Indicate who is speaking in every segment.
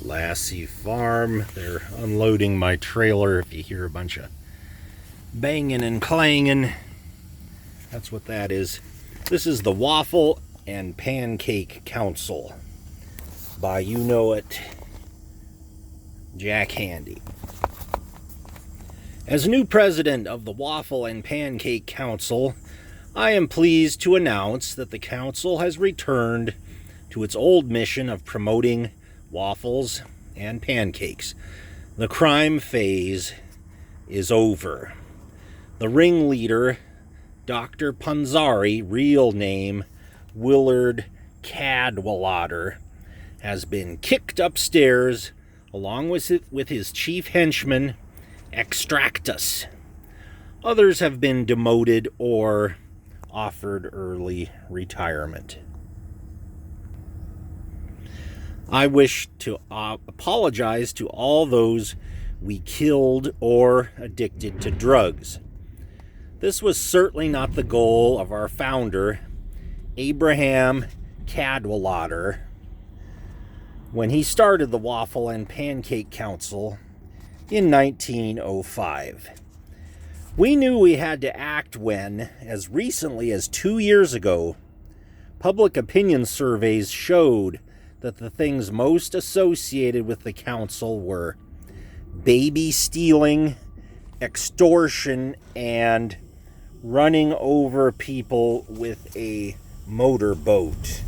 Speaker 1: Lassie Farm. They're unloading my trailer. If you hear a bunch of banging and clanging, that's what that is. This is the Waffle and Pancake Council by you-know-it Jack Handy. As new president of the Waffle and Pancake Council, I am pleased to announce that the council has returned to its old mission of promoting waffles and pancakes. The crime phase is over. The ringleader, Dr. Punzari, real name Willard Cadwallader, has been kicked upstairs along with his chief henchman, Extractus. Others have been demoted or offered early retirement. I wish to apologize to all those we killed or addicted to drugs. This was certainly not the goal of our founder, Abraham Cadwallader, when he started the Waffle and Pancake Council in 1905. We knew we had to act when, as recently as 2 years ago, public opinion surveys showed that the things most associated with the council were baby stealing, extortion, and running over people with a motorboat.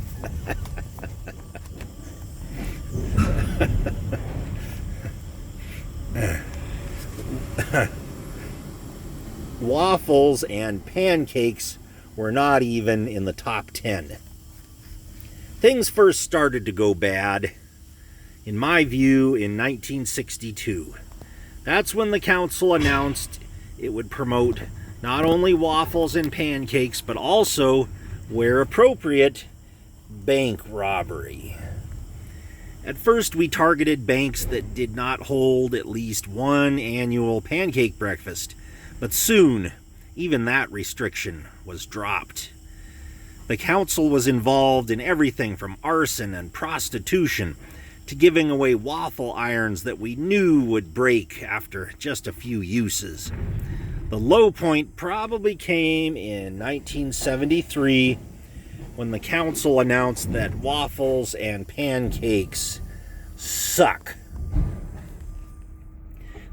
Speaker 1: Waffles and pancakes were not even in the top 10. Things first started to go bad, in my view, in 1962. That's when the council announced it would promote not only waffles and pancakes, but also, where appropriate, bank robbery. At first, we targeted banks that did not hold at least one annual pancake breakfast, but soon, even that restriction was dropped. The council was involved in everything from arson and prostitution to giving away waffle irons that we knew would break after just a few uses. The low point probably came in 1973 when the council announced that waffles and pancakes suck.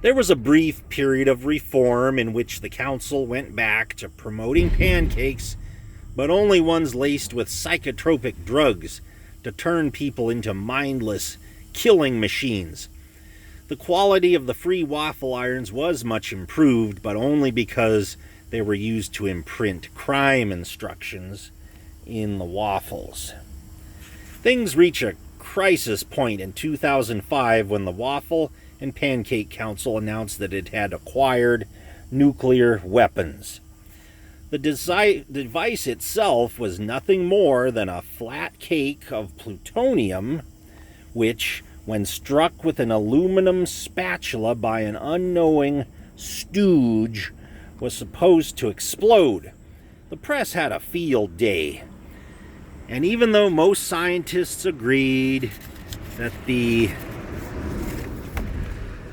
Speaker 1: There was a brief period of reform in which the council went back to promoting pancakes, but only ones laced with psychotropic drugs to turn people into mindless, killing machines. The quality of the free waffle irons was much improved, but only because they were used to imprint crime instructions in the waffles. Things reach a crisis point in 2005 when the Waffle and Pancake Council announced that it had acquired nuclear weapons. The device itself was nothing more than a flat cake of plutonium, which, when struck with an aluminum spatula by an unknowing stooge, was supposed to explode. The press had a field day. And even though most scientists agreed that the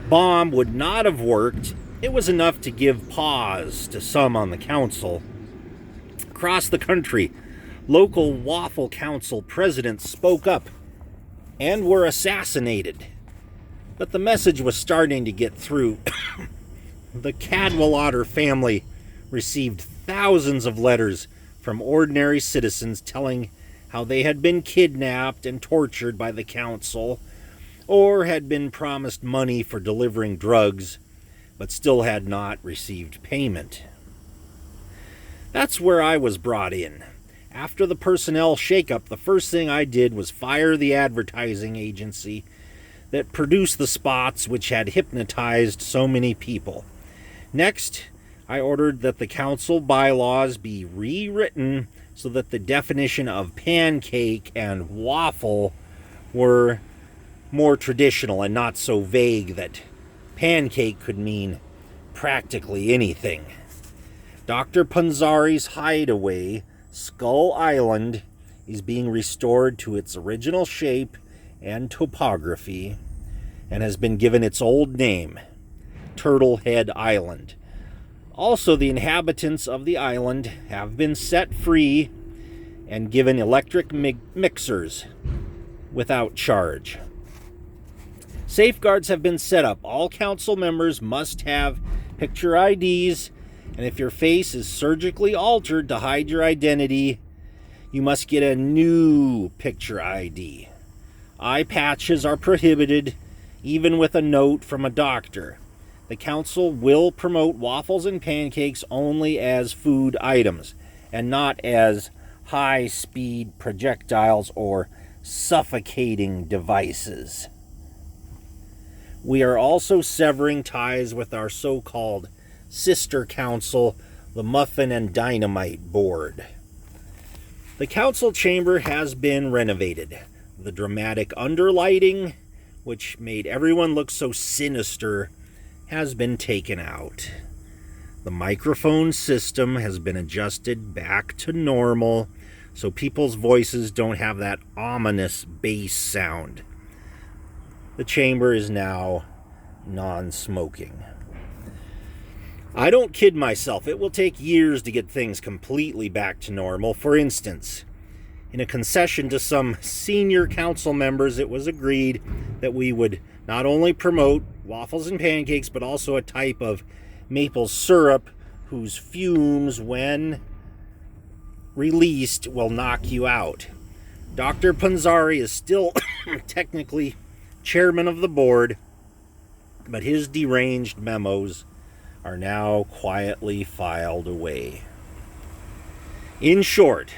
Speaker 1: bomb would not have worked, it was enough to give pause to some on the council. Across the country, local Waffle Council presidents spoke up and were assassinated. But the message was starting to get through. The Cadwallader family received thousands of letters from ordinary citizens telling how they had been kidnapped and tortured by the council, or had been promised money for delivering drugs, but still had not received payment. That's where I was brought in. After the personnel shakeup, the first thing I did was fire the advertising agency that produced the spots which had hypnotized so many people. Next, I ordered that the council bylaws be rewritten so that the definition of pancake and waffle were more traditional and not so vague that pancake could mean practically anything. Dr. Punzari's hideaway, Skull Island, is being restored to its original shape and topography. and has been given its old name, Turtle Head Island. Also, the inhabitants of the island have been set free and given electric mixers without charge. Safeguards have been set up. All council members must have picture IDs, and if your face is surgically altered to hide your identity, you must get a new picture ID. Eye patches are prohibited, even with a note from a doctor. The council will promote waffles and pancakes only as food items and not as high-speed projectiles or suffocating devices. We are also severing ties with our so-called sister council, the Muffin and Dynamite Board. The council chamber has been renovated. The dramatic underlighting, which made everyone look so sinister, has been taken out. The microphone system has been adjusted back to normal, so people's voices don't have that ominous bass sound. The chamber is now non-smoking. I don't kid myself. It will take years to get things completely back to normal. For instance, in a concession to some senior council members, it was agreed that we would not only promote waffles and pancakes, but also a type of maple syrup whose fumes, when released, will knock you out. Dr. Panzari is still technically chairman of the board, but his deranged memos are now quietly filed away. In short,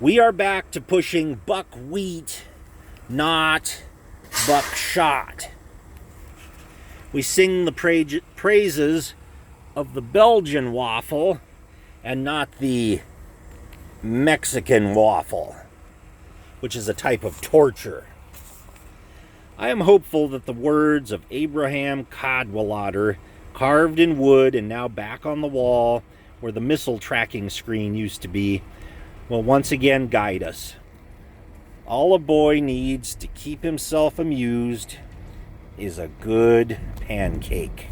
Speaker 1: we are back to pushing buckwheat, not buckshot. We sing the praises of the Belgian waffle and not the Mexican waffle, which is a type of torture. I am hopeful that the words of Abraham Cadwallader, carved in wood and now back on the wall where the missile tracking screen used to be, will once again guide us. All a boy needs to keep himself amused is a good pancake.